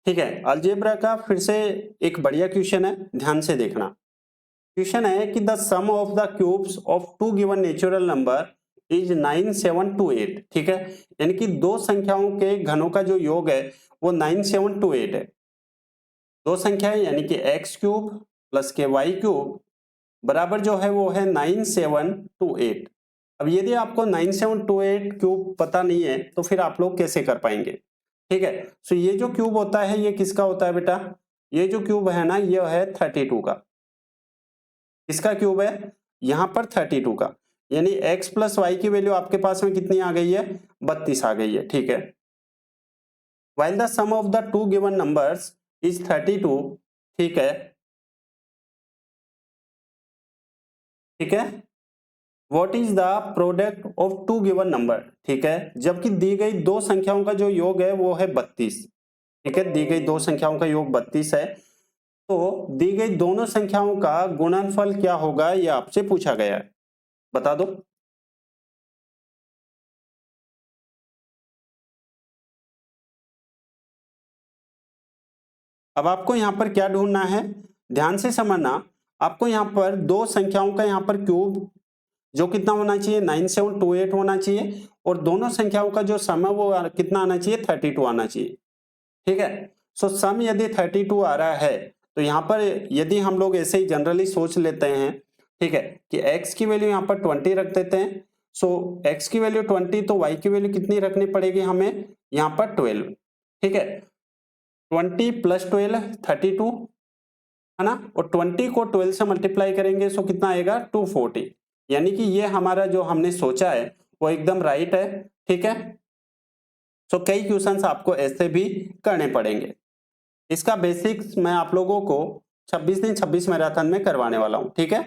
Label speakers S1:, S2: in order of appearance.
S1: ठीक है, अलजेब्रा का फिर से एक बढ़िया क्वेश्चन है, ध्यान से देखना। क्वेश्चन है कि the sum of the cubes of two given natural number is 9, 7 to 8। ठीक है, यानी कि दो संख्याओं के घनों का जो योग है वो 9, 7 to 8 है। दो संख्याएं यानी कि एक्स क्यूब प्लस के वाई क्यूब बराबर जो है वो है 9, 7 to 8। अब यदि आपको 9, 7 to 8 क्यूब पता नहीं है तो फिर आप लोग कैसे कर पाएंगे? ठीक है, सो ये जो क्यूब होता है ये किसका होता है बेटा? ये जो क्यूब है ना ये है 32 का। किसका क्यूब है? यहां पर 32 का, यानी x प्लस वाई की वैल्यू आपके पास में कितनी आ गई है? 32 आ गई है। ठीक है, while the sum of the two given numbers is 32। ठीक है, ठीक है, what is the product of two given number. ठीक है, जबकि दी गई दो संख्याओं का जो योग है वो है 32। ठीक है, दी गई दो संख्याओं का योग 32 है, तो दी गई दोनों संख्याओं का गुणनफल क्या होगा ये आपसे पूछा गया है, बता दो। अब आपको यहां पर क्या ढूंढना है, ध्यान से समझना। आपको यहां पर दो संख्याओं का यहां पर क्यूब जो कितना होना चाहिए? 9728 होना चाहिए, और दोनों संख्याओं का जो सम है वो कितना आना चाहिए? 32 आना चाहिए। ठीक है, सो सम यदि 32 आ रहा है तो यहाँ पर यदि हम लोग ऐसे ही जनरली सोच लेते हैं, ठीक है, कि x की वैल्यू यहाँ पर 20 रख देते हैं। सो x की वैल्यू 20 तो y की वैल्यू कितनी रखनी पड़ेगी हमें? यहाँ पर 12। ठीक है, 20 प्लस 12 32 है ना, और 20 को 12 से मल्टीप्लाई करेंगे सो कितना आएगा? 240। यानी कि ये हमारा जो हमने सोचा है वो एकदम राइट है। ठीक है, सो कई क्वेश्चंस आपको ऐसे भी करने पड़ेंगे। इसका बेसिक्स मैं आप लोगों को 26 दिन 26 मैराथन में करवाने वाला हूं। ठीक है,